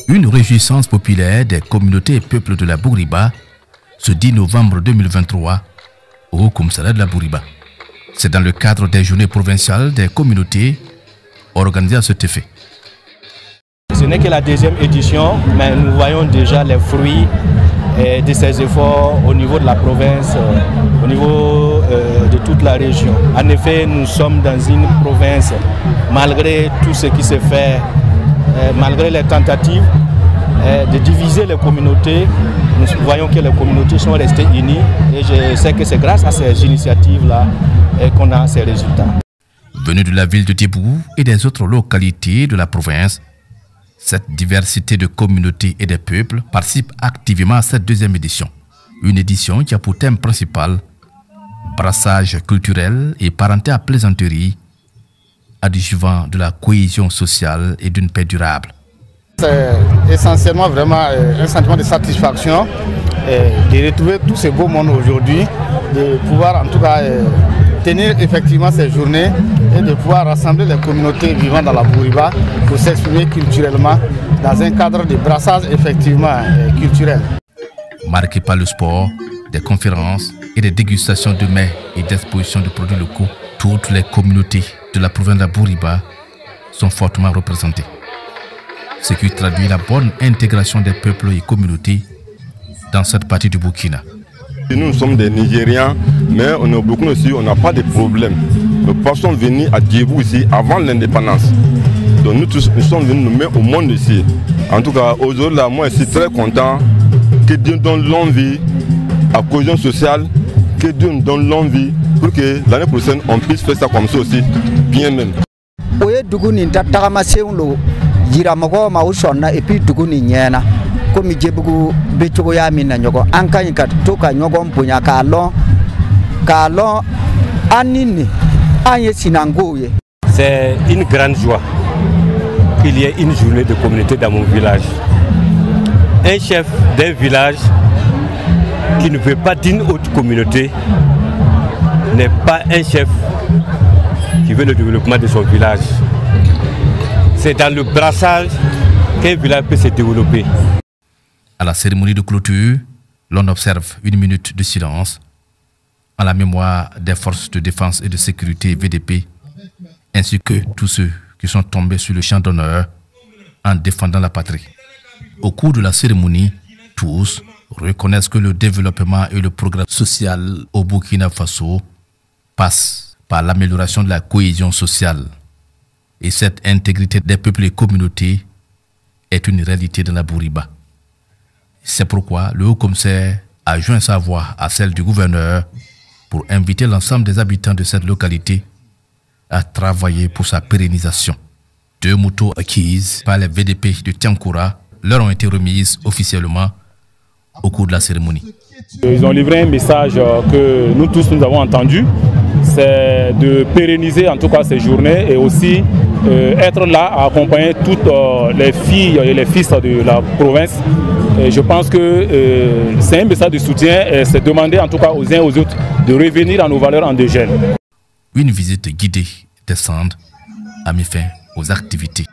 Une réjouissance populaire des communautés et peuples de la Bouriba ce 10 novembre 2023 au commissariat de la Bouriba. C'est dans le cadre des journées provinciales des communautés organisées à cet effet. Ce n'est que la deuxième édition, mais nous voyons déjà les fruits de ces efforts au niveau de la province, au niveau de toute la région. En effet, nous sommes dans une province, malgré tout ce qui se fait, malgré les tentatives de diviser les communautés, nous voyons que les communautés sont restées unies et je sais que c'est grâce à ces initiatives-là qu'on a ces résultats. Venu de la ville de Djibou et des autres localités de la province, cette diversité de communautés et de peuples participe activement à cette deuxième édition. Une édition qui a pour thème principal brassage culturel et parenté à plaisanterie, adjuvant de la cohésion sociale et d'une paix durable. C'est essentiellement vraiment un sentiment de satisfaction de retrouver tout ce beau monde aujourd'hui, de pouvoir en tout cas tenir effectivement ces journées et de pouvoir rassembler les communautés vivant dans la Bouriba pour s'exprimer culturellement dans un cadre de brassage effectivement culturel. Marqué par le sport, des conférences et des dégustations de mets et d'expositions de produits locaux, toutes les communautés de la province de la Bouriba sont fortement représentées. Ce qui traduit la bonne intégration des peuples et communautés dans cette partie du Burkina. Nous sommes des Nigériens, mais on a beaucoup aussi, on n'a pas de problème. Nous pensons venir à Djibou ici avant l'indépendance. Donc nous tous, nous sommes venus nous mettre au monde ici. En tout cas, aujourd'hui, moi je suis très content que Dieu donne l'envie à la cohésion sociale, que Dieu nous donne l'envie pour que l'année prochaine on puisse faire ça comme ça aussi, bien même. Jiramago mausona et puis duguni nyena comme Djibou bechogo ya mina nyogo anka kat toka nyogo mpunya kalon anini anye sinangoye. C'est une grande joie qu'il y ait une journée de communauté dans mon village. Un chef d'un village qui ne veut pas d'une autre communauté n'est pas un chef qui veut le développement de son village. C'est dans le brassage qu'un village peut se développer. À la cérémonie de clôture, l'on observe une minute de silence en la mémoire des forces de défense et de sécurité VDP, ainsi que tous ceux qui sont tombés sur le champ d'honneur en défendant la patrie. Au cours de la cérémonie, tous reconnaissent que le développement et le progrès social au Burkina Faso passent par l'amélioration de la cohésion sociale. Et cette intégrité des peuples et communautés est une réalité dans la Bouriba. C'est pourquoi le haut-commissaire a joint sa voix à celle du gouverneur pour inviter l'ensemble des habitants de cette localité à travailler pour sa pérennisation. 2 motos acquises par les VDP de Tiankoura leur ont été remises officiellement au cours de la cérémonie. Ils ont livré un message que nous tous nous avons entendu, c'est de pérenniser en tout cas ces journées et aussi être là à accompagner toutes les filles et les fils de la province. Et je pense que c'est un message de soutien et c'est demander en tout cas aux uns et aux autres de revenir à nos valeurs endogènes. Une visite guidée des centres a mis fin aux activités.